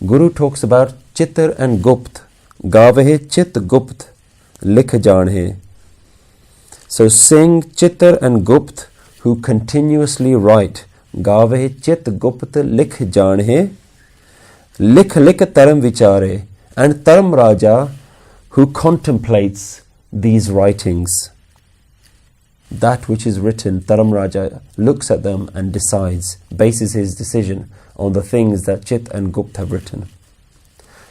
Guru talks about chitr and gupt. Gavehe chit gupt, likh jaanhe. So Singh, chitr and gupt who continuously write. Gavehe chit gupt likh jaanhe. Likh taram vichare. And Taram Raja who contemplates these writings. That which is written, Taram Raja looks at them and decides, bases his decision on the things that Chit and Gupt have written.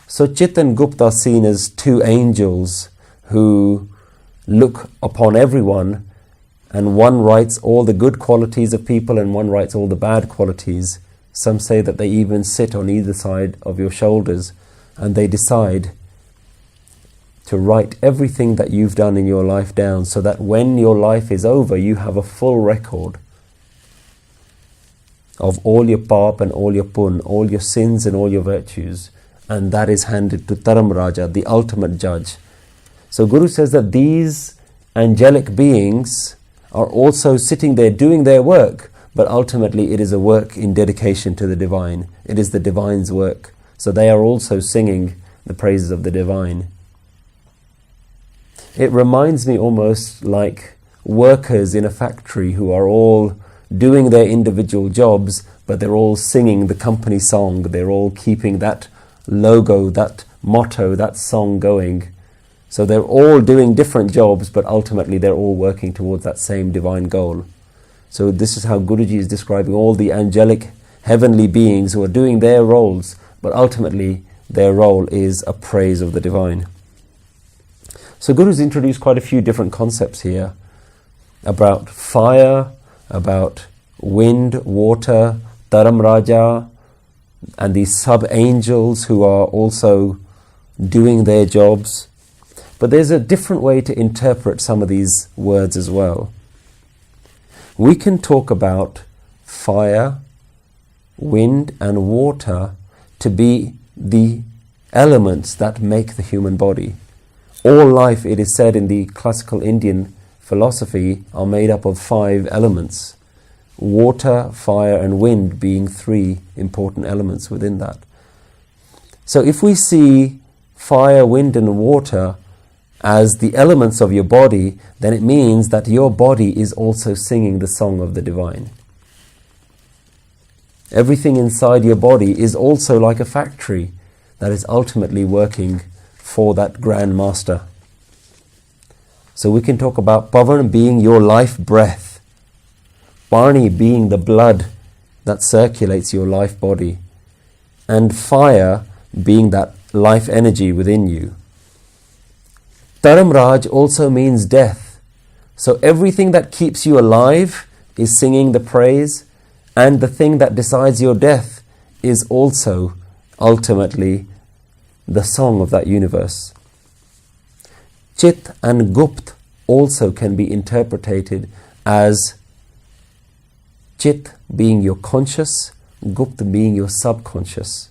So Chit and Gupt are seen as two angels who look upon everyone, and one writes all the good qualities of people and one writes all the bad qualities. Some say that they even sit on either side of your shoulders and they decide to write everything that you've done in your life down, so that when your life is over, you have a full record of all your paap and all your pun, all your sins and all your virtues, and that is handed to Taram Raja, the ultimate judge. So Guru says that these angelic beings are also sitting there doing their work, but ultimately it is a work in dedication to the Divine. It is the Divine's work. So they are also singing the praises of the Divine. It reminds me almost like workers in a factory who are all doing their individual jobs, but they're all singing the company song. They're all keeping that logo, that motto, that song going. So they're all doing different jobs, but ultimately they're all working towards that same divine goal. So this is how Guruji is describing all the angelic heavenly beings who are doing their roles, but ultimately their role is a praise of the Divine. So Guru's introduced quite a few different concepts here about fire, about wind, water, Taram Raja, and these sub-angels who are also doing their jobs. But there's a different way to interpret some of these words as well. We can talk about fire, wind and water to be the elements that make the human body. All life, it is said in the classical Indian philosophy, are made up of 5 elements. Water, fire and wind being 3 important elements within that. So if we see fire, wind and water as the elements of your body, then it means that your body is also singing the song of the Divine. Everything inside your body is also like a factory that is ultimately working for that Grand Master. So we can talk about Pavan being your life breath, Pani being the blood that circulates your life body, and fire being that life energy within you. Taram Raj also means death. So everything that keeps you alive is singing the praise, and the thing that decides your death is also ultimately the song of that universe. Chit and Gupt also can be interpreted as Chit being your conscious, Gupt being your subconscious.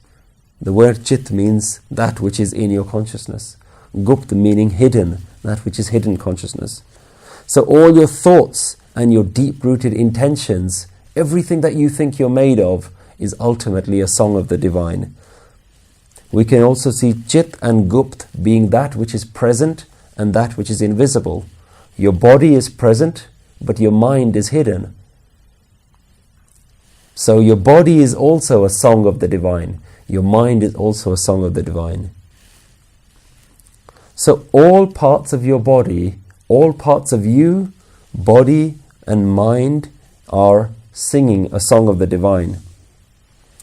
The word Chit means that which is in your consciousness. Gupt meaning hidden, that which is hidden consciousness. So all your thoughts and your deep-rooted intentions, everything that you think you're made of, is ultimately a song of the Divine. We can also see Chit and Gupt being that which is present and that which is invisible. Your body is present, but your mind is hidden. So your body is also a song of the Divine. Your mind is also a song of the Divine. So all parts of your body, all parts of you, body and mind, are singing a song of the Divine.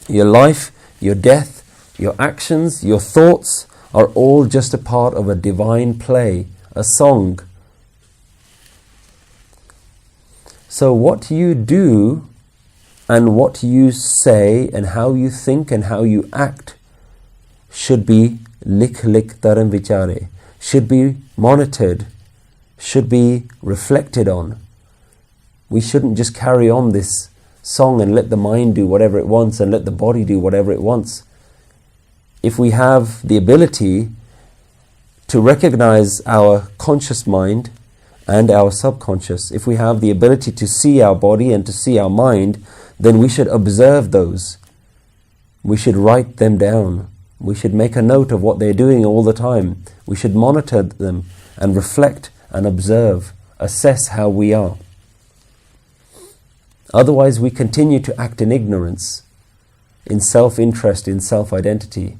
Your life, your death, your actions, your thoughts are all just a part of a divine play, a song. So what you do and what you say and how you think and how you act should be likh taram vichare, should be monitored, should be reflected on. We shouldn't just carry on this song and let the mind do whatever it wants and let the body do whatever it wants. If we have the ability to recognize our conscious mind and our subconscious, if we have the ability to see our body and to see our mind, then we should observe those. We should write them down. We should make a note of what they're doing all the time. We should monitor them and reflect and observe, assess how we are. Otherwise, we continue to act in ignorance, in self-interest, in self-identity.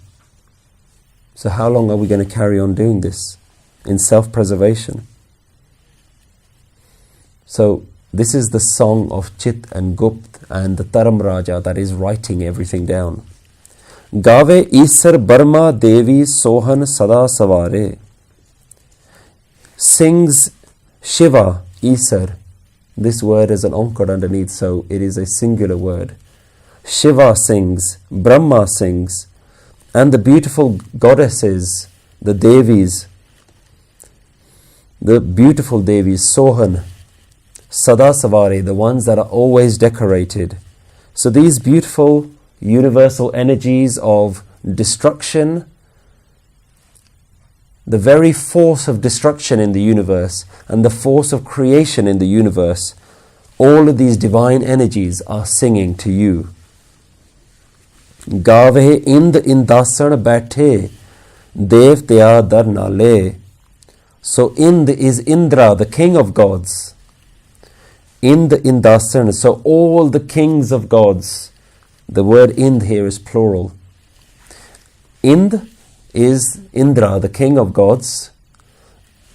So how long are we going to carry on doing this? In self-preservation. So this is the song of Chit and Gupt and the Taram Raja that is writing everything down. Gave Isar Barma Devi Sohan Sada Savare. Sings Shiva, Isar. This word is an onkar underneath, so it is a singular word. Shiva sings, Brahma sings, and the beautiful goddesses, the Devis, the beautiful Devis, Sohan, Sada Savare, the ones that are always decorated. So these beautiful universal energies of destruction, the very force of destruction in the universe and the force of creation in the universe, all of these divine energies are singing to you. Gave ind indasan baithe, devtya dar nale. So Ind is Indra, the king of gods. Ind indasan, so all the kings of gods. The word Ind here is plural. Ind is Indra, the king of gods.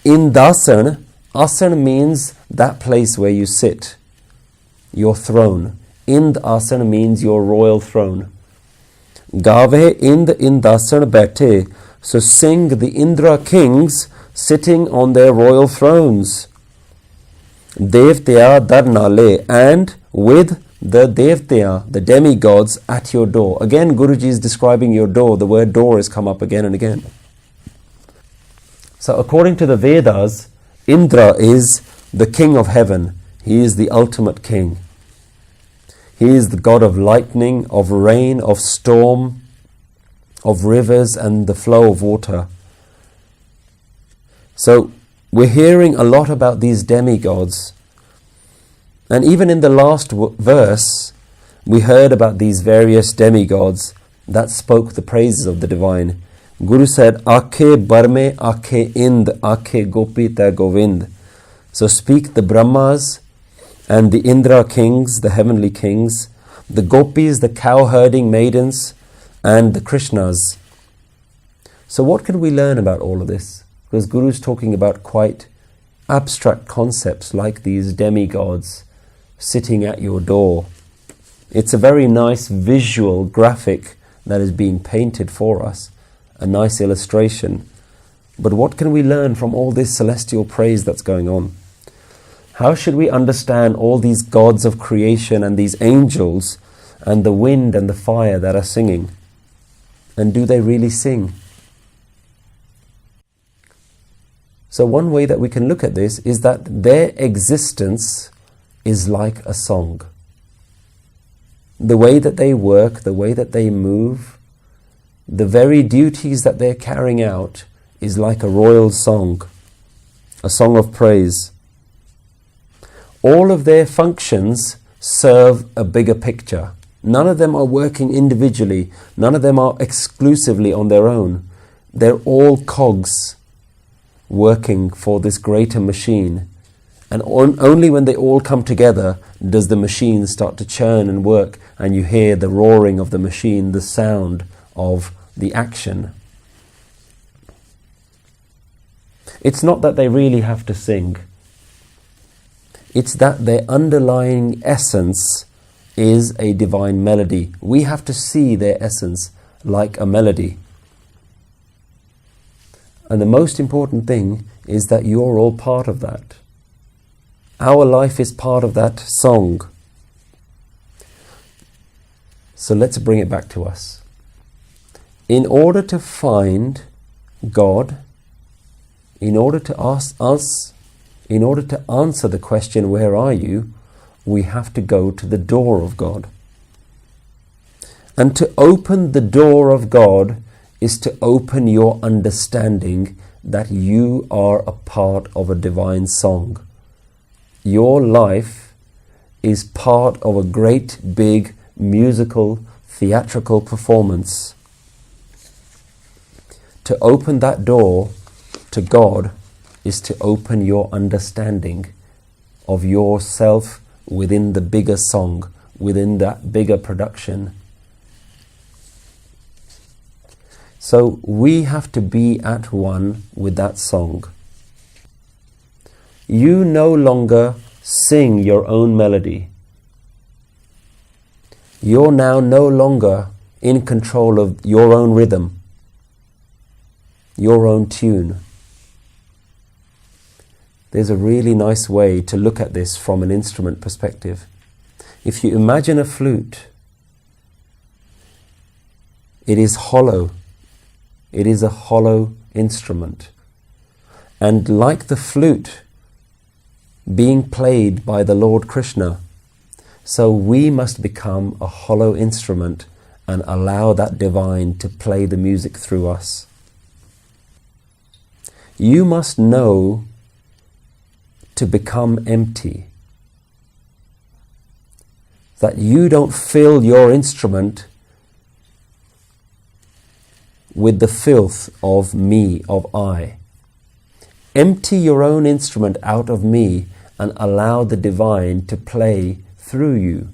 Indasan, asan means that place where you sit, your throne. Ind asan means your royal throne. Gave ind indasan baithe, so sing the Indra kings sitting on their royal thrones. Devtya dar nale, and with the Devtya, the demigods at your door. Again, Guruji is describing your door. The word door has come up again and again. So according to the Vedas, Indra is the king of heaven. He is the ultimate king. He is the god of lightning, of rain, of storm, of rivers and the flow of water. So we're hearing a lot about these demigods. And even in the last verse, we heard about these various demigods that spoke the praises of the divine. Guru said, Akhe barme, akhe ind, akhe gopi ta govind. So speak the Brahmas and the Indra kings, the heavenly kings, the gopis, the cow-herding maidens, and the Krishnas. So what can we learn about all of this? Because Guru is talking about quite abstract concepts like these demigods sitting at your door. It's a very nice visual graphic that is being painted for us, a nice illustration. But what can we learn from all this celestial praise that's going on? How should we understand all these gods of creation and these angels and the wind and the fire that are singing? And do they really sing? So one way that we can look at this is that their existence is like a song. The way that they work, the way that they move, the very duties that they're carrying out is like a royal song, a song of praise. All of their functions serve a bigger picture. None of them are working individually. None of them are exclusively on their own. They're all cogs working for this greater machine. And only when they all come together does the machine start to churn and work, and you hear the roaring of the machine, the sound of the action. It's not that they really have to sing. It's that their underlying essence is a divine melody. We have to see their essence like a melody. And the most important thing is that you're all part of that. Our life is part of that song. So let's bring it back to us. In order to find God, in order to answer the question, where are you? We have to go to the door of God. And to open the door of God is to open your understanding that you are a part of a divine song. Your life is part of a great big musical theatrical performance. To open that door to God is to open your understanding of yourself within the bigger song, within that bigger production. So we have to be at one with that song. You no longer sing your own melody. You're now no longer in control of your own rhythm, your own tune. There's a really nice way to look at this from an instrument perspective. If you imagine a flute, it is hollow. It is a hollow instrument. And like the flute being played by the Lord Krishna, so we must become a hollow instrument and allow that divine to play the music through us. You must know to become empty, that you don't fill your instrument with the filth of me, of I. Empty your own instrument out of me and allow the divine to play through you.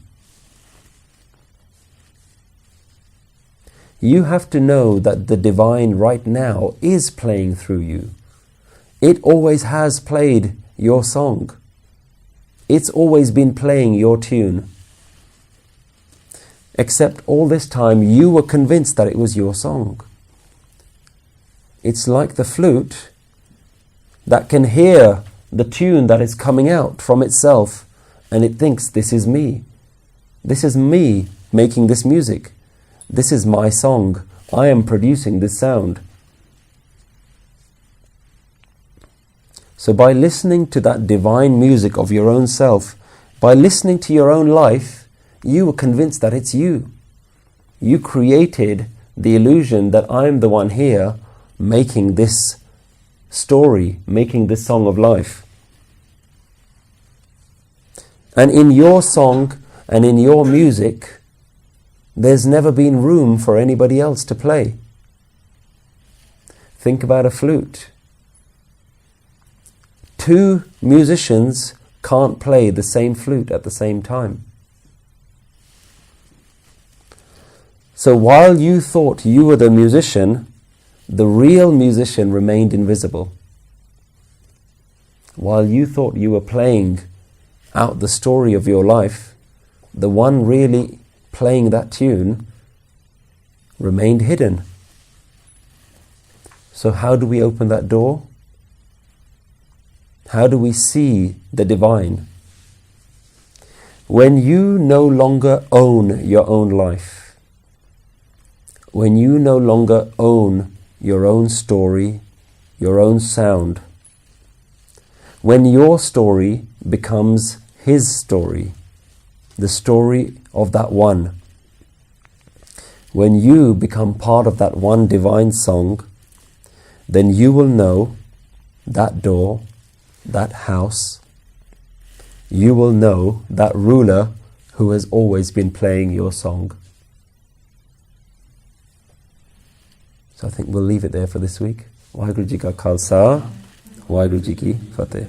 You have to know that the divine right now is playing through you. It always has played your song. It's always been playing your tune. Except all this time you were convinced that it was your song. It's like the flute that can hear the tune that is coming out from itself, and it thinks, this is me. This is me making this music. This is my song. I am producing this sound. So by listening to that divine music of your own self, by listening to your own life, you were convinced that it's you. You created the illusion that I'm the one here making this story, making this song of life. And in your song and in your music, there's never been room for anybody else to play. Think about a flute. Two musicians can't play the same flute at the same time. So while you thought you were the musician, the real musician remained invisible. While you thought you were playing out the story of your life, the one really playing that tune remained hidden. So how do we open that door? How do we see the divine? When you no longer own your own life, when you no longer own your own story, your own sound, when your story becomes his story, the story of that one, when you become part of that one divine song, then you will know that door, that house. You will know that ruler who has always been playing your song. So I think we'll leave it there for this week. Waheguru Ji Ka Khalsa, Waheguru Ji Ki Fateh.